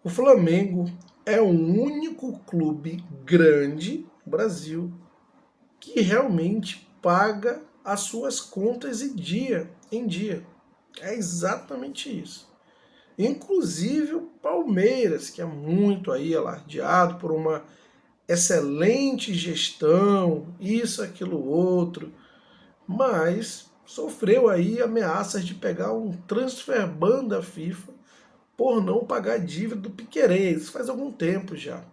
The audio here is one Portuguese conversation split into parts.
O Flamengo é o único clube grande no Brasil que realmente paga as suas contas em dia. É exatamente isso. Inclusive o Palmeiras, que é muito aí alardeado por uma excelente gestão, isso, aquilo, outro, mas sofreu aí ameaças de pegar um transfer ban da FIFA por não pagar a dívida do Piquerez, faz algum tempo já.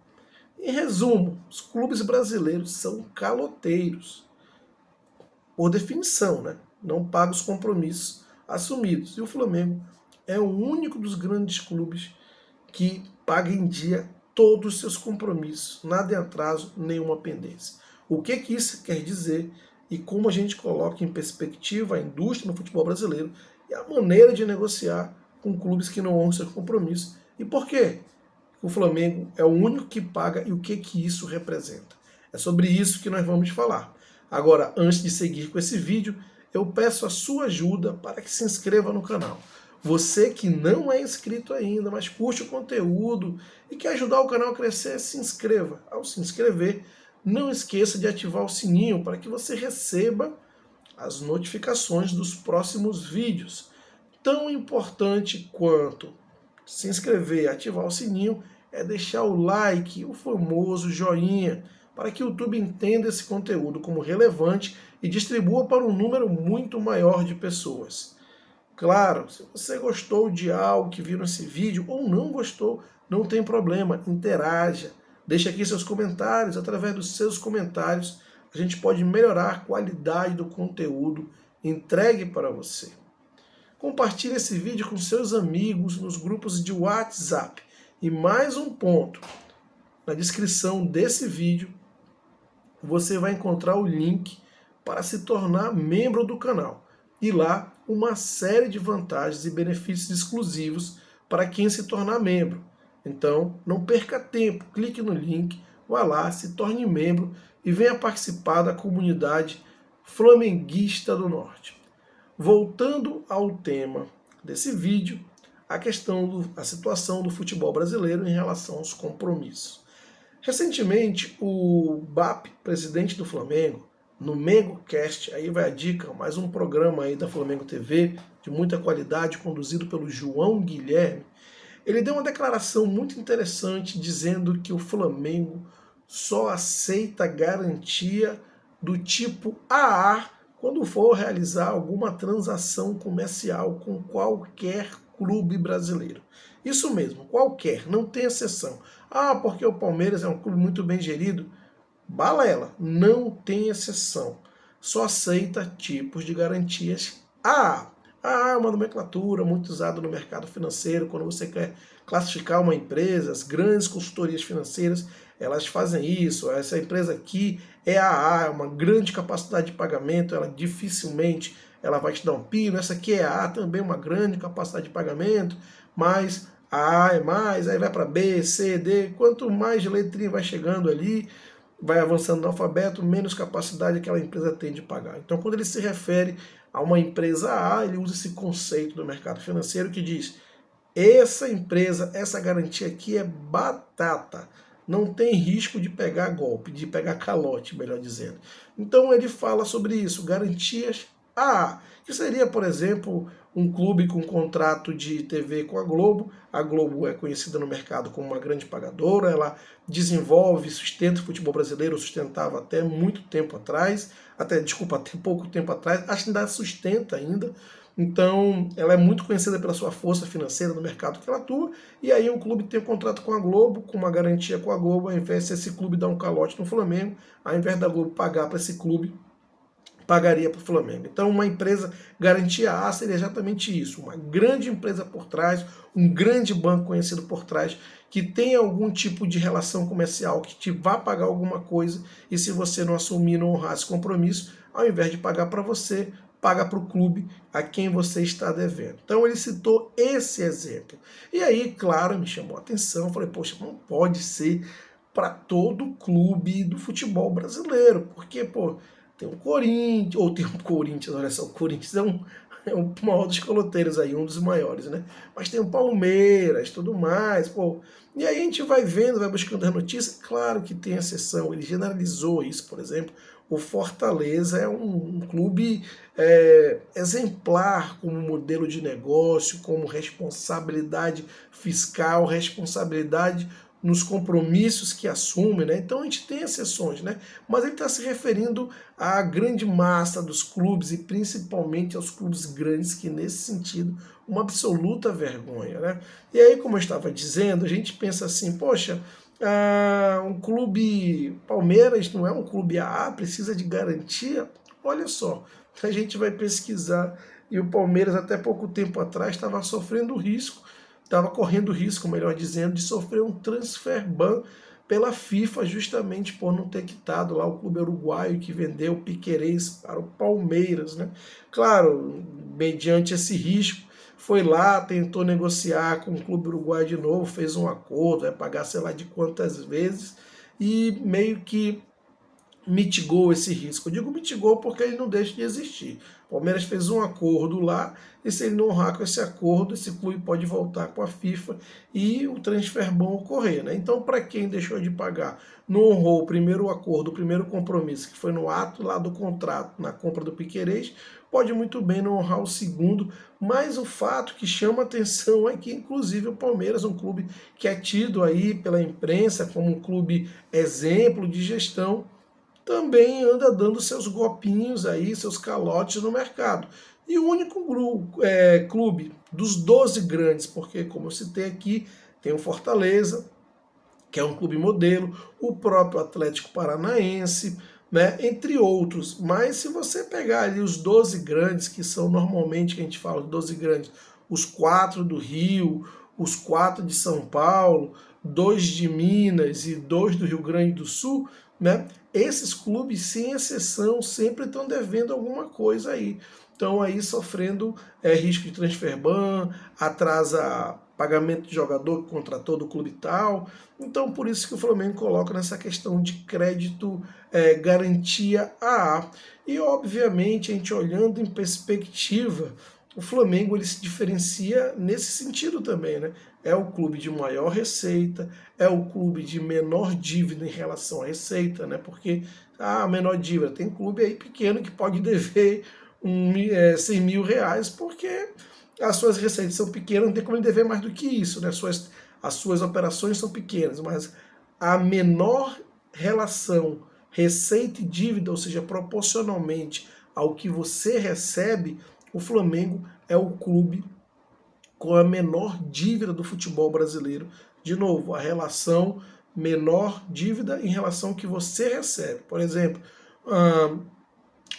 Em resumo, os clubes brasileiros são caloteiros, por definição, né? Não pagam os compromissos assumidos. E o Flamengo é o único dos grandes clubes que paga em dia todos os seus compromissos, nada em atraso, nenhuma pendência. O que isso quer dizer e como a gente coloca em perspectiva a indústria no futebol brasileiro e a maneira de negociar com clubes que não honram seus compromissos. E por quê? O Flamengo é o único que paga e o que isso representa. É sobre isso que nós vamos falar. Agora, antes de seguir com esse vídeo, eu peço a sua ajuda para que se inscreva no canal. Você que não é inscrito ainda, mas curte o conteúdo e quer ajudar o canal a crescer, se inscreva. Ao se inscrever, não esqueça de ativar o sininho para que você receba as notificações dos próximos vídeos. Tão importante quanto se inscrever e ativar o sininho é deixar o like, o famoso joinha, para que o YouTube entenda esse conteúdo como relevante e distribua para um número muito maior de pessoas. Claro, se você gostou de algo que viu nesse vídeo ou não gostou, não tem problema, interaja. Deixe aqui seus comentários, através dos seus comentários a gente pode melhorar a qualidade do conteúdo entregue para você. Compartilhe esse vídeo com seus amigos nos grupos de WhatsApp. E mais um ponto, na descrição desse vídeo você vai encontrar o link para se tornar membro do canal. E lá uma série de vantagens e benefícios exclusivos para quem se tornar membro. Então não perca tempo, clique no link, vá lá, se torne membro e venha participar da comunidade flamenguista do Norte. Voltando ao tema desse vídeo, a situação do futebol brasileiro em relação aos compromissos. Recentemente, o BAP, presidente do Flamengo, no MengoCast, aí vai a dica, mais um programa aí da Flamengo TV, de muita qualidade, conduzido pelo João Guilherme, ele deu uma declaração muito interessante dizendo que o Flamengo só aceita garantia do tipo AA quando for realizar alguma transação comercial com qualquer clube brasileiro. Isso mesmo, qualquer, não tem exceção. Ah, porque o Palmeiras é um clube muito bem gerido. Balela, não tem exceção. Só aceita tipos de garantias AA. AA é uma nomenclatura muito usada no mercado financeiro, quando você quer classificar uma empresa, as grandes consultorias financeiras, elas fazem isso. Essa empresa aqui é AA, é uma grande capacidade de pagamento, ela dificilmente ela vai te dar um pino. Essa aqui é A, também uma grande capacidade de pagamento, mas a A é mais, aí vai para B, C, D. Quanto mais letrinha vai chegando ali, vai avançando no alfabeto, menos capacidade aquela empresa tem de pagar. Então, quando ele se refere a uma empresa A, ele usa esse conceito do mercado financeiro que diz: essa empresa, essa garantia aqui é batata. Não tem risco de pegar golpe, de pegar calote, melhor dizendo. Então ele fala sobre isso, garantias AA, que seria, por exemplo, um clube com contrato de TV com a Globo. A Globo é conhecida no mercado como uma grande pagadora, ela desenvolve, sustenta o futebol brasileiro, sustentava até muito tempo atrás, até pouco tempo atrás, acho que ainda sustenta ainda. Então, ela é muito conhecida pela sua força financeira no mercado que ela atua, e aí o clube tem um contrato com a Globo, com uma garantia com a Globo, ao invés de esse clube dar um calote no Flamengo, ao invés da Globo pagar para esse clube, pagaria para o Flamengo. Então, uma empresa garantia A seria exatamente isso, uma grande empresa por trás, um grande banco conhecido por trás, que tem algum tipo de relação comercial, que te vá pagar alguma coisa, e se você não assumir, não honrar esse compromisso, ao invés de pagar para você, paga para o clube a quem você está devendo. Então ele citou esse exemplo. E aí, claro, me chamou a atenção, falei, poxa, não pode ser para todo clube do futebol brasileiro, porque, pô, tem o Corinthians, ou tem o Corinthians, olha só, o Corinthians é o maior dos coloteiros aí, um dos maiores, né? Mas tem o Palmeiras, tudo mais, pô. E aí a gente vai vendo, vai buscando as notícias, claro que tem exceção, ele generalizou isso, por exemplo, o Fortaleza é um clube exemplar como modelo de negócio, como responsabilidade fiscal, responsabilidade nos compromissos que assume, né? Então a gente tem exceções, né? Mas ele está se referindo à grande massa dos clubes e principalmente aos clubes grandes, que nesse sentido, uma absoluta vergonha, né? E aí, como eu estava dizendo, a gente pensa assim, poxa, um clube Palmeiras não é um clube AA, precisa de garantia? Olha só, a gente vai pesquisar e o Palmeiras até pouco tempo atrás estava sofrendo risco, estava correndo risco, melhor dizendo, de sofrer um transfer ban pela FIFA, justamente por não ter quitado lá o clube uruguaio que vendeu o Piquerez para o Palmeiras, né? Claro, mediante esse risco, foi lá, tentou negociar com o clube uruguaio de novo, fez um acordo, vai pagar sei lá de quantas vezes, e meio que mitigou esse risco. Eu digo mitigou porque ele não deixa de existir. O Palmeiras fez um acordo lá, e se ele não honrar com esse acordo, esse clube pode voltar com a FIFA e o transfer ban ocorrer, né? Então, para quem deixou de pagar, não honrou o primeiro acordo, o primeiro compromisso, que foi no ato lá do contrato, na compra do Piquerez, pode muito bem não honrar o segundo, mas o fato que chama atenção é que, inclusive, o Palmeiras, um clube que é tido aí pela imprensa como um clube exemplo de gestão, também anda dando seus golpinhos aí, seus calotes no mercado. E o único clube dos 12 grandes, porque, como eu citei aqui, tem o Fortaleza, que é um clube modelo, o próprio Atlético Paranaense, né, entre outros. Mas se você pegar ali os 12 grandes, que são normalmente, que a gente fala, 12 grandes, os 4 do Rio, os 4 de São Paulo, 2 de Minas e 2 do Rio Grande do Sul, né, esses clubes, sem exceção, sempre estão devendo alguma coisa aí. Estão aí sofrendo risco de transfer ban, atrasa pagamento de jogador que contratou do clube tal. Então, por isso que o Flamengo coloca nessa questão de crédito garantia AA. E, obviamente, a gente olhando em perspectiva, o Flamengo ele se diferencia nesse sentido também, né? É o clube de maior receita, é o clube de menor dívida em relação à receita, né? Porque a menor dívida, tem clube aí pequeno que pode dever 100 mil reais, porque as suas receitas são pequenas, não tem como ele dever mais do que isso, né? As suas operações são pequenas, mas a menor relação receita e dívida, ou seja, proporcionalmente ao que você recebe, o Flamengo é o clube com a menor dívida do futebol brasileiro. De novo, a relação menor dívida em relação ao que você recebe. Por exemplo,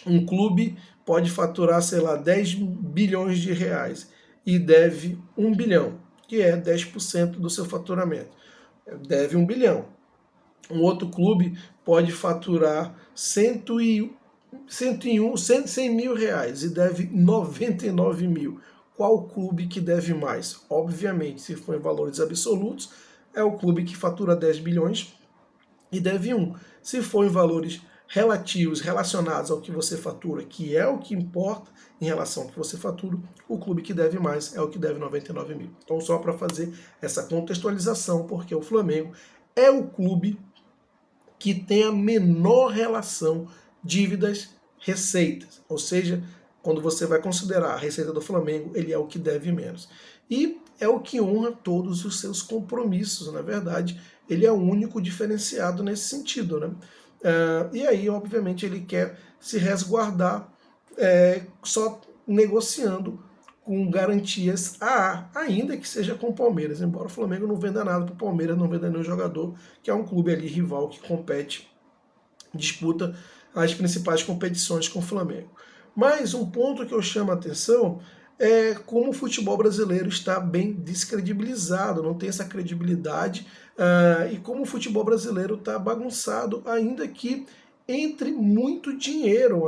um clube pode faturar, sei lá, 10 bilhões de reais e deve 1 bilhão, que é 10% do seu faturamento. Deve 1 bilhão. Um outro clube pode faturar 100 mil reais e deve 99 mil. Qual clube que deve mais? Obviamente, se for em valores absolutos, é o clube que fatura 10 bilhões e deve 1. Se for em valores relativos, relacionados ao que você fatura, que é o que importa em relação ao que você fatura, o clube que deve mais é o que deve 99 mil. Então, só para fazer essa contextualização, porque o Flamengo é o clube que tem a menor relação dívidas-receitas. Ou seja, quando você vai considerar a receita do Flamengo, ele é o que deve menos. E é o que honra todos os seus compromissos. Na verdade, ele é o único diferenciado nesse sentido, né? E aí, obviamente, ele quer se resguardar só negociando com garantias AA, ainda que seja com o Palmeiras, embora o Flamengo não venda nada para o Palmeiras, não venda nenhum jogador, que é um clube ali rival que compete, disputa as principais competições com o Flamengo. Mas um ponto que eu chamo a atenção é como o futebol brasileiro está bem descredibilizado, não tem essa credibilidade, e como o futebol brasileiro está bagunçado, ainda que entre muito dinheiro.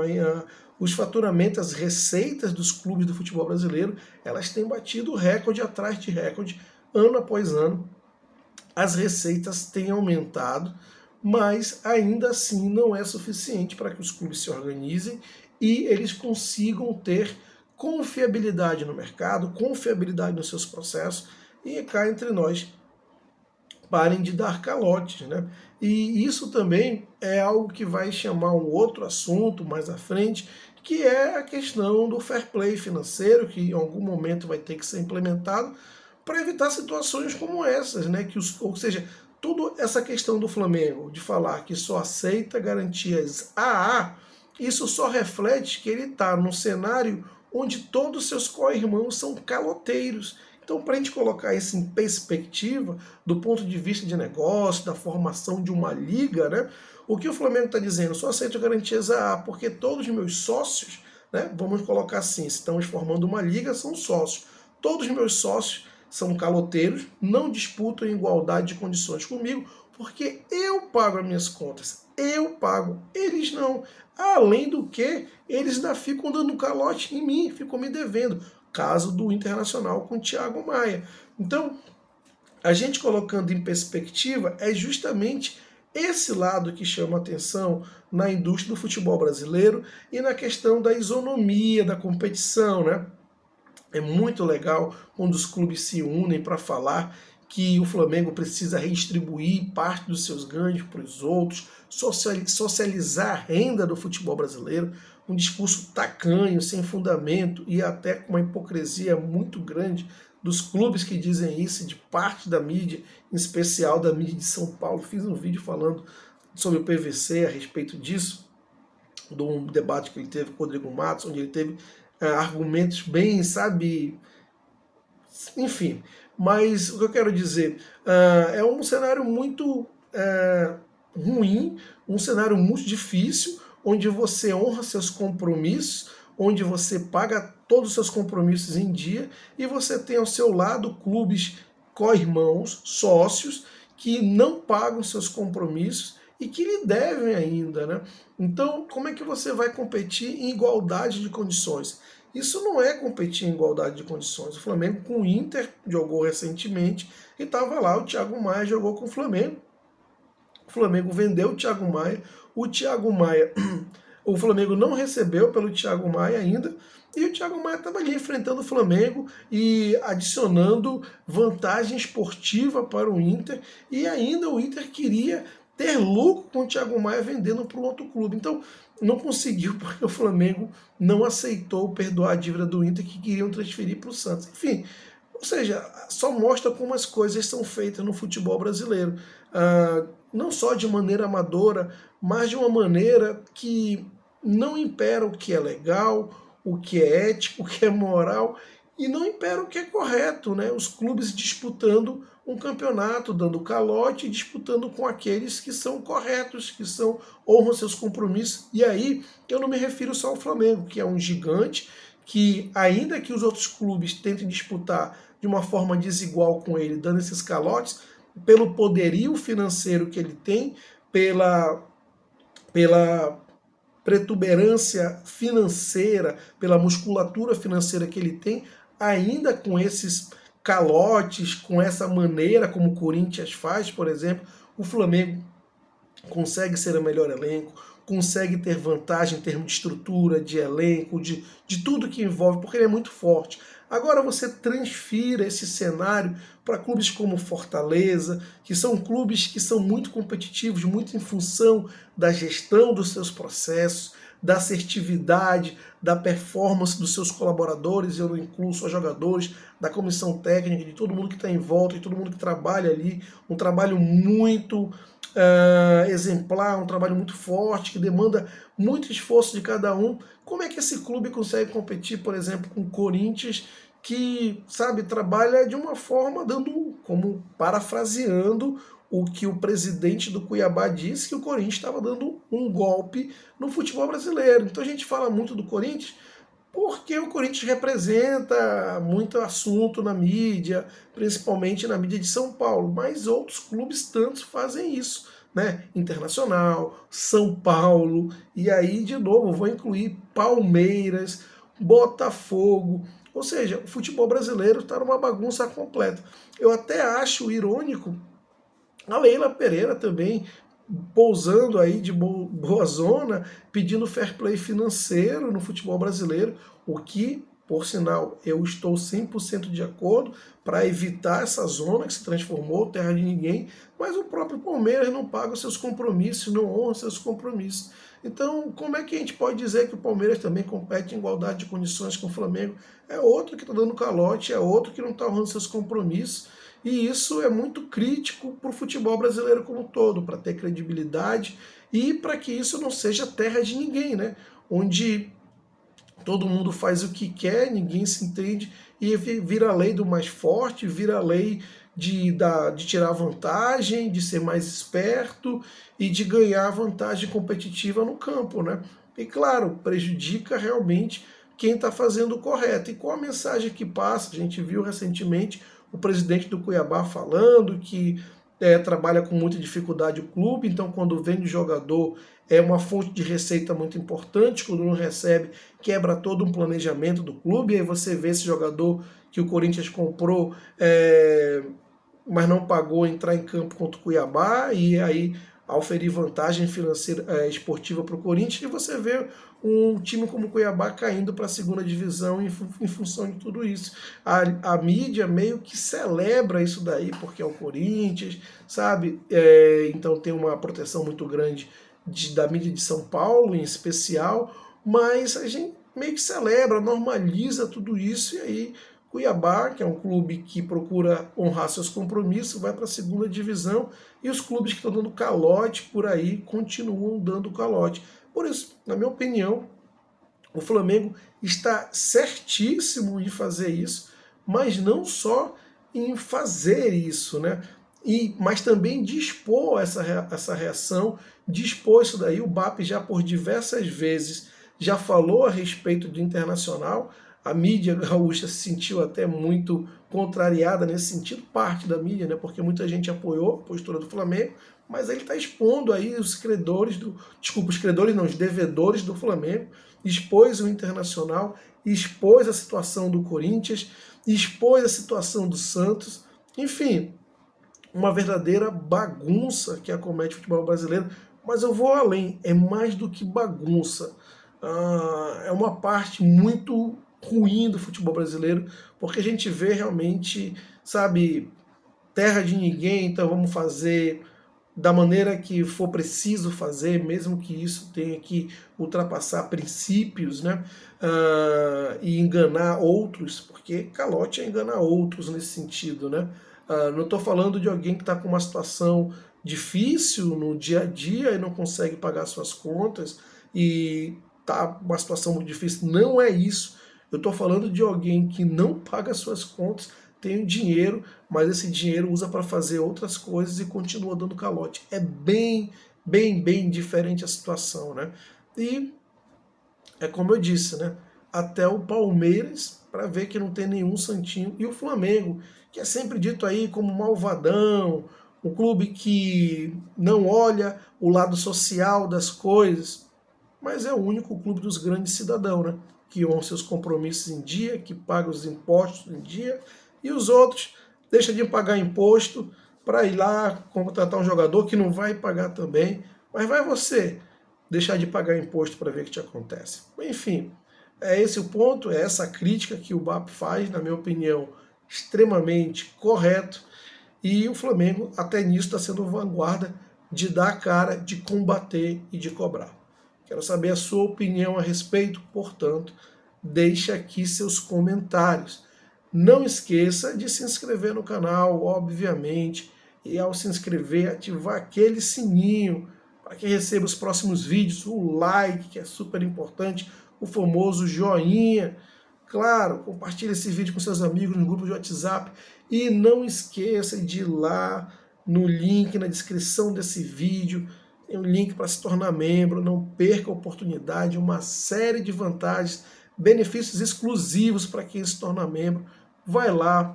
Os faturamentos, as receitas dos clubes do futebol brasileiro, elas têm batido recorde atrás de recorde, ano após ano. As receitas têm aumentado, mas ainda assim não é suficiente para que os clubes se organizem e eles consigam ter confiabilidade no mercado, confiabilidade nos seus processos, e cá entre nós, parem de dar calotes, né? E isso também é algo que vai chamar um outro assunto mais à frente, que é a questão do fair play financeiro, que em algum momento vai ter que ser implementado para evitar situações como essas, né? Ou seja, toda essa questão do Flamengo de falar que só aceita garantias AA, isso só reflete que ele está num cenário onde todos os seus co-irmãos são caloteiros. Então, para a gente colocar isso em perspectiva, do ponto de vista de negócio, da formação de uma liga, né? O que o Flamengo está dizendo? Só aceito garantias AA, porque todos os meus sócios, né? Vamos colocar assim, se estamos formando uma liga, são sócios. Todos os meus sócios são caloteiros, não disputam em igualdade de condições comigo, porque eu pago as minhas contas, eu pago, eles não. Além do que, eles ainda ficam dando calote em mim, ficam me devendo. Caso do Internacional com o Thiago Maia. Então, a gente colocando em perspectiva, é justamente esse lado que chama atenção na indústria do futebol brasileiro e na questão da isonomia, da competição, né? É muito legal quando os clubes se unem para falar que o Flamengo precisa redistribuir parte dos seus ganhos para os outros, socializar a renda do futebol brasileiro, um discurso tacanho, sem fundamento e até com uma hipocrisia muito grande dos clubes que dizem isso, e de parte da mídia, em especial da mídia de São Paulo. Fiz um vídeo falando sobre o PVC a respeito disso, de um debate que ele teve com o Rodrigo Matos, onde ele teve argumentos bem, sabe, enfim. Mas o que eu quero dizer, é um cenário muito ruim, um cenário muito difícil, onde você honra seus compromissos, onde você paga todos os seus compromissos em dia, e você tem ao seu lado clubes co-irmãos, sócios, que não pagam seus compromissos e que lhe devem ainda, né? Então, como é que você vai competir em igualdade de condições? Isso não é competir em igualdade de condições. O Flamengo com o Inter jogou recentemente e estava lá, o Thiago Maia jogou com o Flamengo. O Flamengo vendeu o Thiago Maia. O Thiago Maia, o Flamengo não recebeu pelo Thiago Maia ainda. E o Thiago Maia estava ali enfrentando o Flamengo e adicionando vantagem esportiva para o Inter. E ainda o Inter queria ter lucro com o Thiago Maia vendendo para o outro clube. Então, não conseguiu porque o Flamengo não aceitou perdoar a dívida do Inter que queriam transferir para o Santos. Enfim, ou seja, só mostra como as coisas são feitas no futebol brasileiro. Não só de maneira amadora, mas de uma maneira que não impera o que é legal, o que é ético, o que é moral, e não impera o que é correto, né? Os clubes disputando um campeonato, dando calote, disputando com aqueles que são corretos, que honram seus compromissos. E aí eu não me refiro só ao Flamengo, que é um gigante, que ainda que os outros clubes tentem disputar de uma forma desigual com ele, dando esses calotes, pelo poderio financeiro que ele tem, pela protuberância financeira, pela musculatura financeira que ele tem, ainda com esses calotes, com essa maneira como o Corinthians faz, por exemplo, o Flamengo consegue ser o melhor elenco, consegue ter vantagem em termos de estrutura, de elenco, de tudo que envolve, porque ele é muito forte. Agora você transfira esse cenário para clubes como Fortaleza, que são clubes que são muito competitivos, muito em função da gestão dos seus processos, da assertividade, da performance dos seus colaboradores, eu não incluo só jogadores, da comissão técnica, de todo mundo que está em volta, de todo mundo que trabalha ali, um trabalho muito exemplar, um trabalho muito forte, que demanda muito esforço de cada um. Como é que esse clube consegue competir, por exemplo, com o Corinthians, que, sabe, trabalha de uma forma como parafraseando o que o presidente do Cuiabá disse, que o Corinthians estava dando um golpe no futebol brasileiro. Então a gente fala muito do Corinthians porque o Corinthians representa muito assunto na mídia, principalmente na mídia de São Paulo, mas outros clubes tantos fazem isso, né? Internacional, São Paulo, e aí de novo vou incluir Palmeiras, Botafogo, ou seja, o futebol brasileiro está numa bagunça completa. Eu até acho irônico a Leila Pereira também pousando aí de boa zona, pedindo fair play financeiro no futebol brasileiro, o que Por sinal, eu estou 100% de acordo para evitar essa zona que se transformou terra de ninguém, mas o próprio Palmeiras não paga os seus compromissos, não honra os seus compromissos. Então, como é que a gente pode dizer que o Palmeiras também compete em igualdade de condições com o Flamengo? É outro que está dando calote, é outro que não está honrando seus compromissos, e isso é muito crítico para o futebol brasileiro como um todo, para ter credibilidade e para que isso não seja terra de ninguém, né? Onde todo mundo faz o que quer, ninguém se entende, e vira a lei do mais forte, vira a lei de tirar vantagem, de ser mais esperto e de ganhar vantagem competitiva no campo, né? E claro, prejudica realmente quem está fazendo o correto. E qual a mensagem que passa? A gente viu recentemente o presidente do Cuiabá falando que trabalha com muita dificuldade o clube, então quando vende jogador é uma fonte de receita muito importante, quando não recebe, quebra todo um planejamento do clube, e aí você vê esse jogador que o Corinthians comprou, mas não pagou, entrar em campo contra o Cuiabá, e aí oferir vantagem financeira esportiva para o Corinthians, e você vê um time como o Cuiabá caindo para a segunda divisão em função de tudo isso. A mídia meio que celebra isso daí, porque é o Corinthians, sabe? Então tem uma proteção muito grande da mídia de São Paulo, em especial, mas a gente meio que celebra, normaliza tudo isso, e aí Cuiabá, que é um clube que procura honrar seus compromissos, vai para a segunda divisão, e os clubes que estão dando calote por aí continuam dando calote. Por isso, na minha opinião, o Flamengo está certíssimo em fazer isso, mas não só em fazer isso, né? Mas também dispor essa reação, dispor isso daí. O BAP já por diversas vezes já falou a respeito do Internacional. A mídia gaúcha se sentiu até muito contrariada nesse sentido, parte da mídia, né? Porque muita gente apoiou a postura do Flamengo, mas ele está expondo aí os credores os credores não, os devedores do Flamengo, expôs o Internacional, expôs a situação do Corinthians, expôs a situação do Santos, enfim, uma verdadeira bagunça que acomete o futebol brasileiro. Mas eu vou além, é mais do que bagunça. É uma parte muito ruim do futebol brasileiro, porque a gente vê realmente, sabe, terra de ninguém, então vamos fazer da maneira que for preciso fazer, mesmo que isso tenha que ultrapassar princípios, né? E enganar outros, porque calote é enganar outros nesse sentido, né? Não estou falando de alguém que está com uma situação difícil no dia a dia e não consegue pagar suas contas e tá uma situação muito difícil. Não é isso. Eu estou falando de alguém que não paga suas contas, tem dinheiro, mas esse dinheiro usa para fazer outras coisas e continua dando calote. É bem, bem, bem diferente a situação, né? E é como eu disse, né? Até o Palmeiras, para ver que não tem nenhum santinho, e o Flamengo, que é sempre dito aí como malvadão, um clube que não olha o lado social das coisas, mas é o único clube dos grandes cidadãos, né? Que honra seus compromissos em dia, que paga os impostos em dia, e os outros deixam de pagar imposto para ir lá contratar um jogador que não vai pagar também, mas vai você deixar de pagar imposto para ver o que te acontece. Enfim, é esse o ponto, é essa crítica que o BAP faz, na minha opinião, extremamente correto, e o Flamengo até nisso está sendo vanguarda de dar a cara, de combater e de cobrar. Quero saber a sua opinião a respeito, portanto, deixe aqui seus comentários. Não esqueça de se inscrever no canal, obviamente, e ao se inscrever, ativar aquele sininho para que receba os próximos vídeos, o like, que é super importante, o famoso joinha. Claro, compartilhe esse vídeo com seus amigos no grupo de WhatsApp e não esqueça de ir lá no link na descrição desse vídeo, tem um link para se tornar membro, não perca a oportunidade, uma série de vantagens, benefícios exclusivos para quem se torna membro. Vai lá,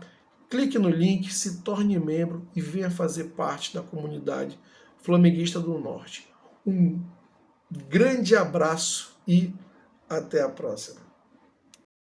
clique no link, se torne membro e venha fazer parte da comunidade flamenguista do Norte. Um grande abraço e até a próxima.